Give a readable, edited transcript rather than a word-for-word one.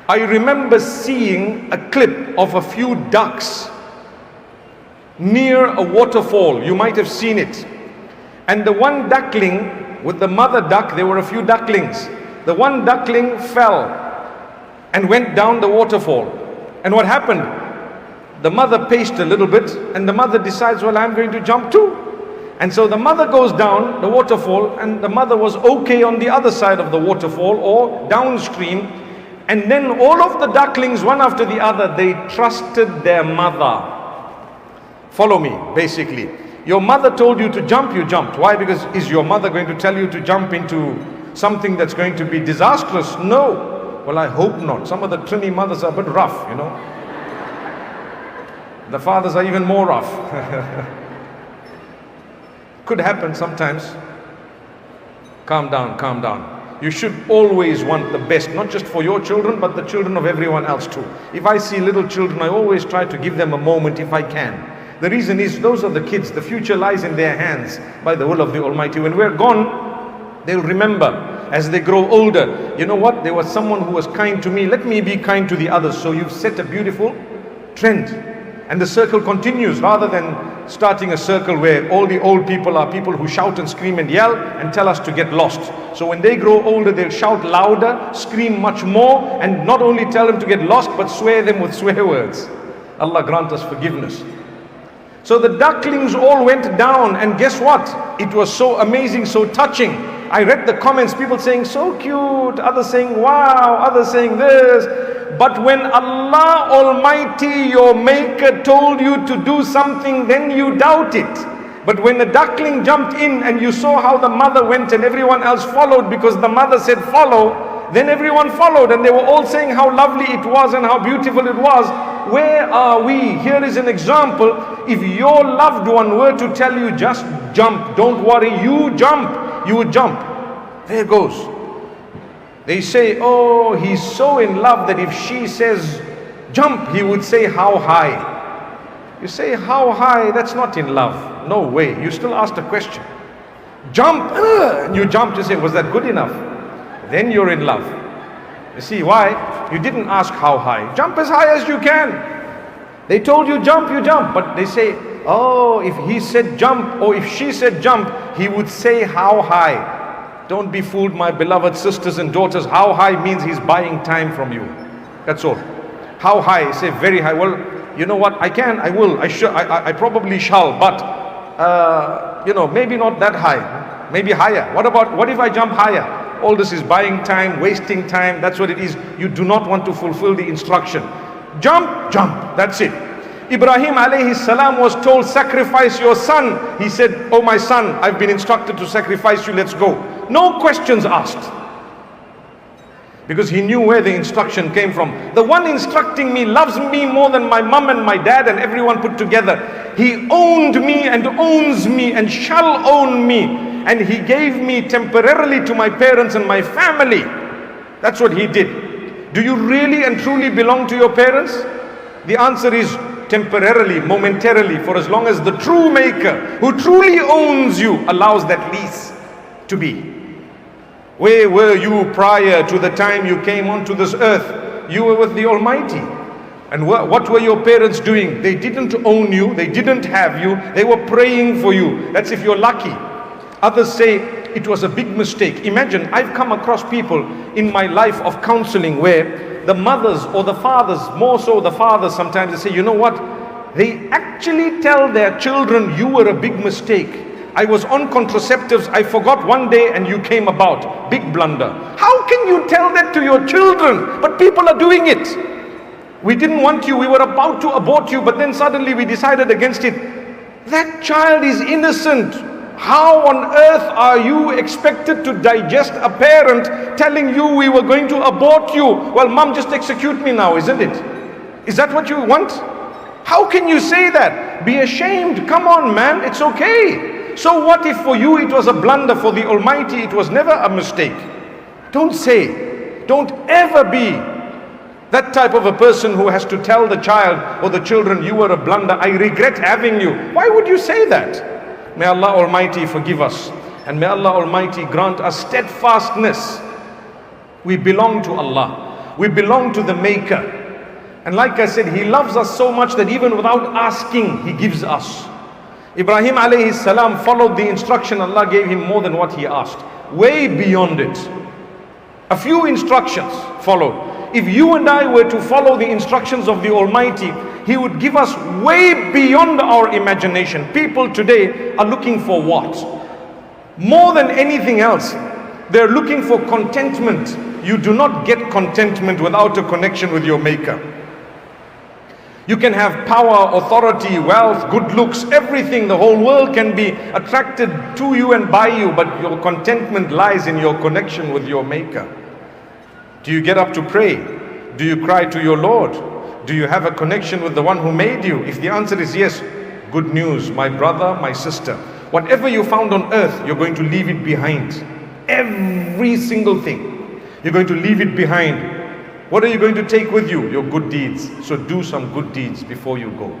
I remember seeing a clip of a few ducks near a waterfall. You might have seen it. And the one duckling with the mother duck, there were a few ducklings. The one duckling fell and went down the waterfall. And what happened? The mother paced a little bit, and the mother decides, well, I'm going to jump too. And so the mother goes down the waterfall, and the mother was okay on the other side of the waterfall or downstream. And then all of the ducklings, one after the other, they trusted their mother. Follow me, basically. Your mother told you to jump, you jumped. Why? Because is your mother going to tell you to jump into something that's going to be disastrous? No. Well, I hope not. Some of the Trini mothers are a bit rough, you know. The fathers are even more rough. Could happen sometimes. Calm down, calm down. You should always want the best, not just for your children, but the children of everyone else too. If I see little children, I always try to give them a moment if I can. The reason is, those are the kids. The future lies in their hands by the will of the Almighty. When we're gone, they'll remember as they grow older. You know what? There was someone who was kind to me. Let me be kind to the others. So you've set a beautiful trend. And the circle continues, rather than starting a circle where all the old people are people who shout and scream and yell and tell us to get lost. So when they grow older, they'll shout louder, scream much more, and not only tell them to get lost, but swear them with swear words. Allah grant us forgiveness. So the ducklings all went down, and guess what? It was so amazing, so touching. I read the comments, people saying, so cute, others saying, wow, others saying this. But when Allah Almighty, your Maker, told you to do something, then you doubt it. But when the duckling jumped in and you saw how the mother went and everyone else followed because the mother said follow, then everyone followed, and they were all saying how lovely it was and how beautiful it was. Where are we? Here is an example. If your loved one were to tell you just jump, don't worry, you jump, you would jump. There goes. They say, oh, he's so in love that if she says jump, he would say how high. You say how high, that's not in love. No way. You still asked a question. Jump, and you jumped. You say, was that good enough? Then you're in love. You see why? You didn't ask how high. Jump as high as you can. They told you jump, you jump. But they say, oh, if he said jump or if she said jump, he would say how high. Don't be fooled, my beloved sisters and daughters. How high means he's buying time from you. That's all. How high? Say very high. Well, you know what? I can, I will, I probably shall, but you know, maybe not that high. Maybe higher. What if I jump higher? All this is buying time, wasting time. That's what it is. You do not want to fulfill the instruction. Jump, jump. That's it. Ibrahim alayhi salam was told, sacrifice your son. He said, oh my son, I've been instructed to sacrifice you, let's go. No questions asked. Because he knew where the instruction came from. The one instructing me loves me more than my mum and my dad and everyone put together. He owned me and owns me and shall own me. And he gave me temporarily to my parents and my family. That's what he did. Do you really and truly belong to your parents? The answer is temporarily, momentarily, for as long as the true Maker, who truly owns you, allows that lease to be. Where were you prior to the time you came onto this earth? You were with the Almighty. And what were your parents doing? They didn't own you, they didn't have you, they were praying for you. That's if you're lucky. Others say it was a big mistake. Imagine, I've come across people in my life of counseling where the mothers or the fathers, more so the fathers sometimes, they say, you know what? They actually tell their children, you were a big mistake. I was on contraceptives, I forgot one day and you came about. Big blunder. How can you tell that to your children? But people are doing it. We didn't want you, we were about to abort you, but then suddenly we decided against it. That child is innocent. How on earth are you expected to digest a parent telling you we were going to abort you? Well, mom, just execute me now, isn't it? Is that what you want? How can you say that? Be ashamed. Come on, man, it's okay. So what if for you it was a blunder? For the Almighty it was never a mistake. Don't say, don't ever be that type of a person who has to tell the child or the children, you were a blunder, I regret having you. Why would you say that? May Allah Almighty forgive us, and may Allah Almighty grant us steadfastness. We belong to Allah. We belong to the Maker. And like I said, He loves us so much that even without asking, He gives us. Ibrahim alayhi salam followed the instruction Allah gave him more than what he asked. Way beyond it. A few instructions followed. If you and I were to follow the instructions of the Almighty, He would give us way beyond our imagination. People today are looking for what? More than anything else, they're looking for contentment. You do not get contentment without a connection with your Maker. You can have power, authority, wealth, good looks, everything. The whole world can be attracted to you and by you, but your contentment lies in your connection with your Maker. Do you get up to pray? Do you cry to your Lord? Do you have a connection with the one who made you? If the answer is yes, good news, my brother, my sister. Whatever you found on earth, you're going to leave it behind. Every single thing. You're going to leave it behind. What are you going to take with you? Your good deeds. So do some good deeds before you go.